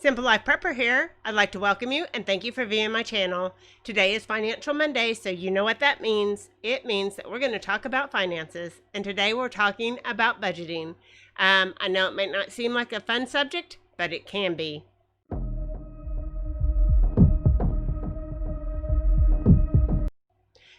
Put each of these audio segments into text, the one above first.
Simple Life Prepper here. I'd like to welcome you and thank you for viewing my channel. Today is Financial Monday, so you know what that means. It means that we're going to talk about finances, and today we're talking about budgeting. I know it might not seem like a fun subject, but it can be.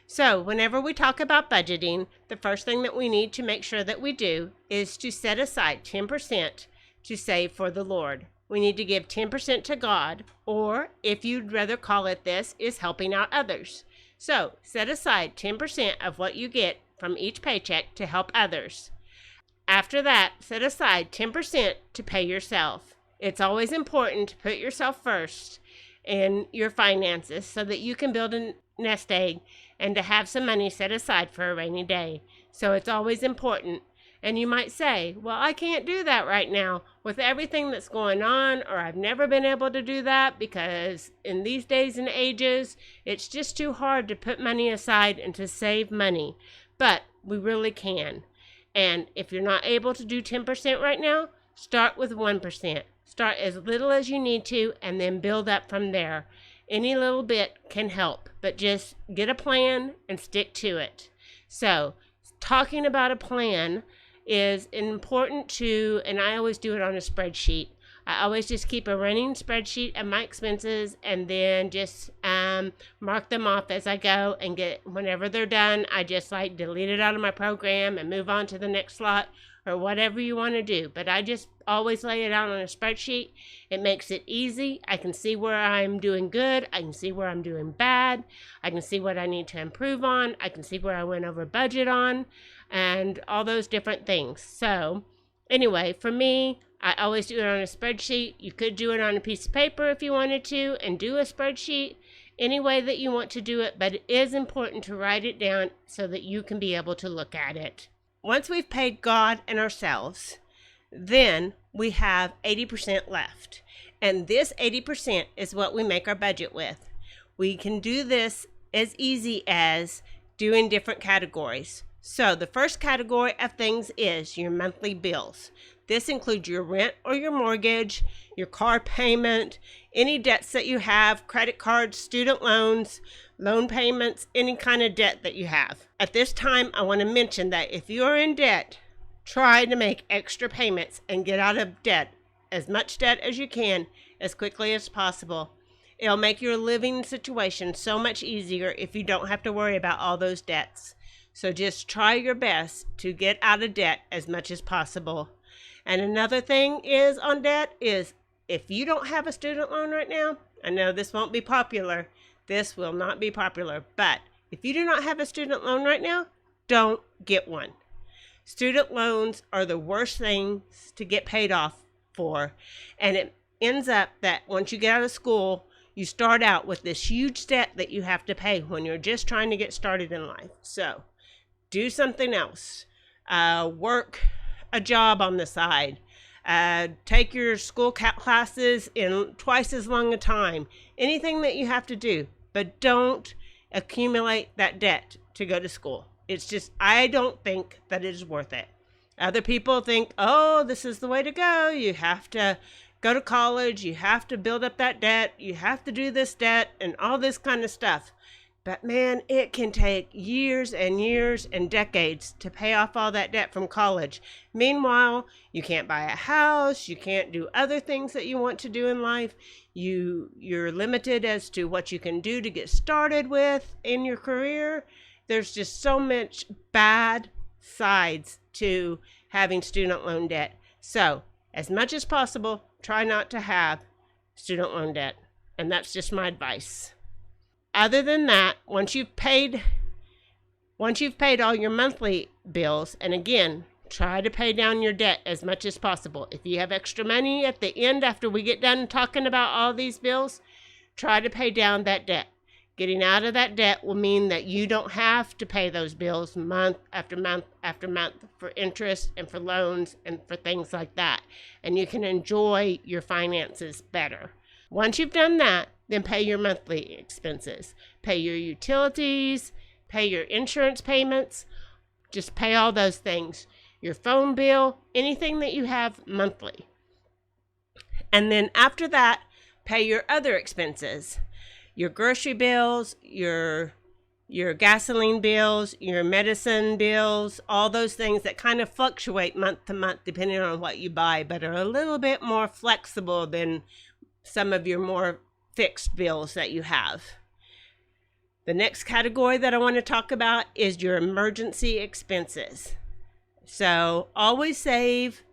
So whenever we talk about budgeting, the first thing that we need to make sure that we do is to set aside 10% to save for the Lord. We need to give 10% to God, or if you'd rather call it this, is helping out others. So set aside 10% of what you get from each paycheck to help others. After that, set aside 10% to pay yourself. It's always important to put yourself first in your finances so that you can build a nest egg and to have some money set aside for a rainy day. So it's always important. And you might say, well, I can't do that right now with everything that's going on, or I've never been able to do that because in these days and ages, it's just too hard to put money aside and to save money. But we really can. And if you're not able to do 10% right now, start with 1%. Start as little as you need to and then build up from there. Any little bit can help, but just get a plan and stick to it. So, talking about a plan is important to, and I always do it on a spreadsheet. I always just keep a running spreadsheet of my expenses and then just mark them off as I go, and whenever they're done, I just delete it out of my program and move on to the next slot or whatever you want to do. But I just always lay it out on a spreadsheet. It makes it easy. I can see where I'm doing good. I can see where I'm doing bad. I can see what I need to improve on. I can see where I went over budget on and all those different things. So anyway, for me, I always do it on a spreadsheet. You could do it on a piece of paper if you wanted to and do a spreadsheet any way that you want to do it, but it is important to write it down so that you can be able to look at it. Once we've paid God and ourselves, then we have 80% left. And this 80% is what we make our budget with. We can do this as easy as doing different categories. So the first category of things is your monthly bills. This includes your rent or your mortgage, your car payment, any debts that you have, credit cards, student loans, loan payments, any kind of debt that you have. At this time, I want to mention that if you're in debt, try to make extra payments and get out of debt, as much debt as you can, as quickly as possible. It'll make your living situation so much easier if you don't have to worry about all those debts. So just try your best to get out of debt as much as possible. And another thing is on debt is if you don't have a student loan right now, I know this won't be popular. This will not be popular. But if you do not have a student loan right now, don't get one. Student loans are the worst things to get paid off for. And it ends up that once you get out of school, you start out with this huge debt that you have to pay when you're just trying to get started in life. So do something else. Work a job on the side. Take your school classes in twice as long a time. Anything that you have to do, but don't accumulate that debt to go to school. It's just, I don't think that it is worth it. Other people think, oh, this is the way to go. You have to go to college. You have to build up that debt. You have to do this debt and all this kind of stuff. But man, it can take years and years and decades to pay off all that debt from college. Meanwhile, you can't buy a house. You can't do other things that you want to do in life. You're limited as to what you can do to get started with in your career. There's just so much bad sides to having student loan debt. So, as much as possible, try not to have student loan debt. And that's just my advice. Other than that, once you've paid all your monthly bills, and again, try to pay down your debt as much as possible. If you have extra money at the end after we get done talking about all these bills, try to pay down that debt. Getting out of that debt will mean that you don't have to pay those bills month after month after month for interest and for loans and for things like that. And you can enjoy your finances better. Once you've done that, then pay your monthly expenses. Pay your utilities, pay your insurance payments. Just pay all those things. Your phone bill, anything that you have monthly. And then after that, pay your other expenses, your grocery bills, your gasoline bills, your medicine bills, all those things that kind of fluctuate month to month depending on what you buy, but are a little bit more flexible than some of your more fixed bills that you have. The next category that I want to talk about is your emergency expenses. So always save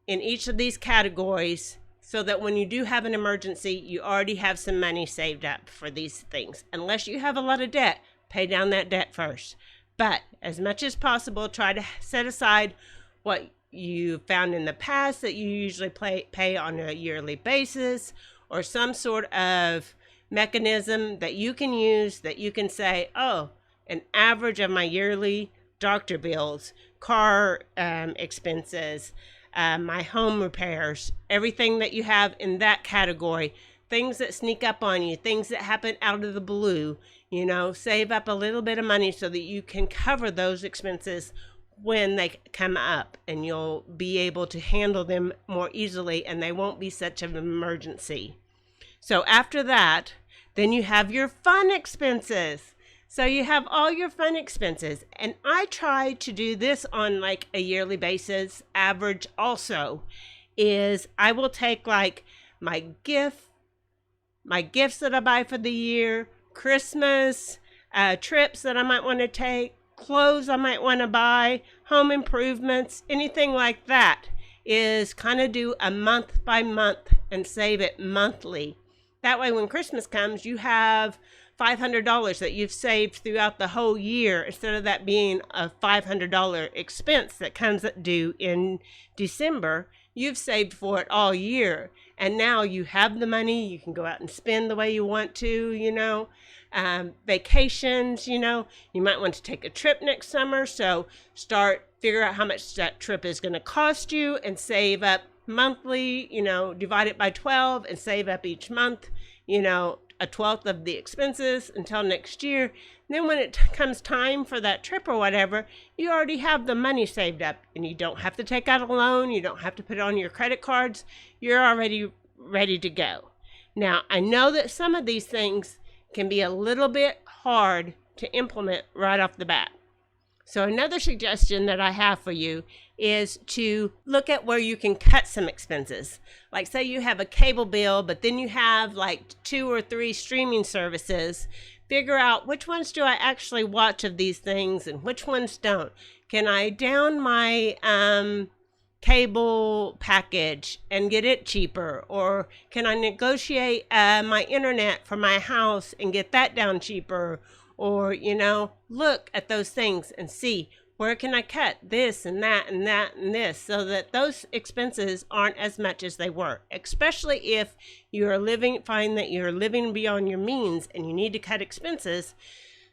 in each of these categories so that when you do have an emergency, you already have some money saved up for these things. Unless you have a lot of debt, pay down that debt first. But as much as possible, try to set aside what you found in the past that you usually pay on a yearly basis, or some sort of mechanism that you can use that you can say, oh, an average of my yearly doctor bills, car expenses, my home repairs, everything that you have in that category, things that sneak up on you, things that happen out of the blue, save up a little bit of money so that you can cover those expenses when they come up, and you'll be able to handle them more easily and they won't be such an emergency. So after that, then you have your fun expenses. So you have all your fun expenses. And I try to do this on like a yearly basis. Average also is I will take like my gifts that I buy for the year, Christmas, trips that I might want to take, clothes I might want to buy, home improvements, anything like that, is kind of do a month by month and save it monthly. That way when Christmas comes, you have $500 that you've saved throughout the whole year, instead of that being a $500 expense that comes due in December. You've saved for it all year, and now you have the money. You can go out and spend the way you want to, vacations, you might want to take a trip next summer. So figure out how much that trip is going to cost you and save up monthly, divide it by 12 and save up each month, a 12th of the expenses until next year. And then when it comes time for that trip or whatever, you already have the money saved up, and you don't have to take out a loan. You don't have to put it on your credit cards. You're already ready to go. Now, I know that some of these things can be a little bit hard to implement right off the bat. So another suggestion that I have for you is to look at where you can cut some expenses. Like say you have a cable bill, but then you have like 2 or 3 streaming services. Figure out which ones do I actually watch of these things and which ones don't. Can I down my cable package and get it cheaper? Or can I negotiate my internet for my house and get that down cheaper? Or, look at those things and see where can I cut this and that and that and this, so that those expenses aren't as much as they were, especially if find that you're living beyond your means and you need to cut expenses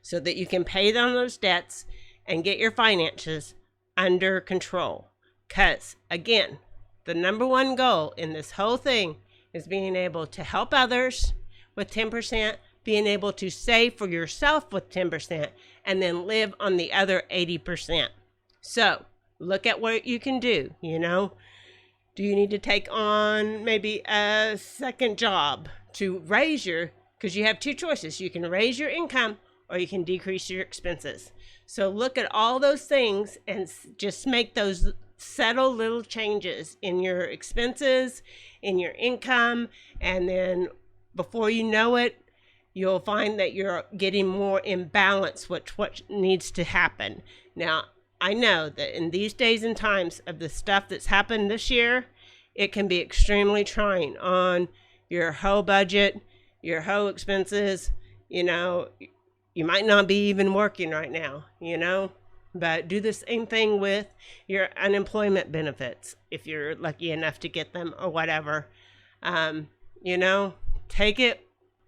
so that you can pay down those debts and get your finances under control. Because, again, the number one goal in this whole thing is being able to help others with 10%, being able to save for yourself with 10%, and then live on the other 80%. So look at what you can do. Do you need to take on maybe a second job to because you have 2 choices. You can raise your income or you can decrease your expenses. So look at all those things and just make those subtle little changes in your expenses, in your income, and then before you know it, you'll find that you're getting more in balance with what needs to happen. Now, I know that in these days and times of the stuff that's happened this year, it can be extremely trying on your whole budget, your whole expenses. You might not be even working right now, but do the same thing with your unemployment benefits if you're lucky enough to get them or whatever.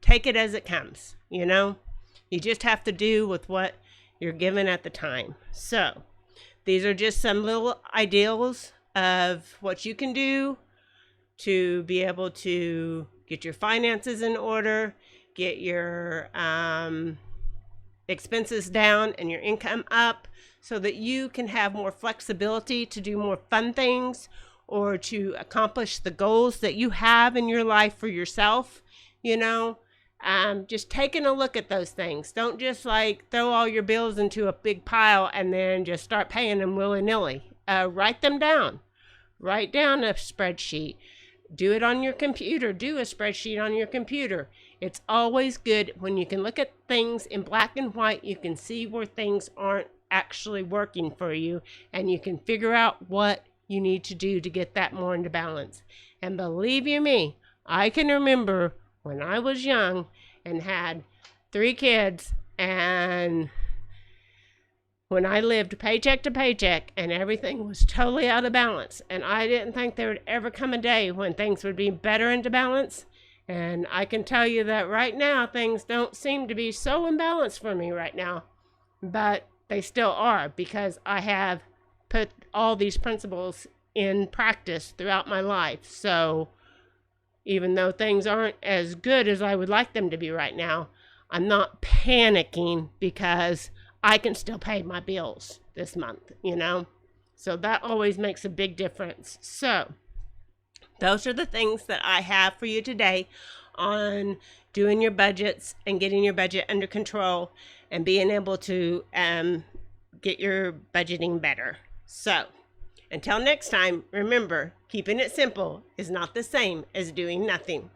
Take it as it comes, You just have to do with what you're given at the time. So these are just some little ideals of what you can do to be able to get your finances in order, get your expenses down and your income up, so that you can have more flexibility to do more fun things, or to accomplish the goals that you have in your life for yourself, you know, just taking a look at those things. Don't just like throw all your bills into a big pile and then just start paying them willy-nilly. Write them down. Write down a spreadsheet. Do it on your computer. Do a spreadsheet on your computer. It's always good when you can look at things in black and white. You can see where things aren't actually working for you, and you can figure out what you need to do to get that more into balance. And believe you me, I can remember when I was young and had 3 kids, and when I lived paycheck to paycheck and everything was totally out of balance, and I didn't think there would ever come a day when things would be better into balance. And I can tell you that right now things don't seem to be so imbalanced for me right now, but they still are, because I have put all these principles in practice throughout my life. So even though things aren't as good as I would like them to be right now, I'm not panicking because I can still pay my bills this month, you know? So that always makes a big difference. So those are the things that I have for you today on doing your budgets and getting your budget under control and being able to get your budgeting better. So until next time, remember, keeping it simple is not the same as doing nothing.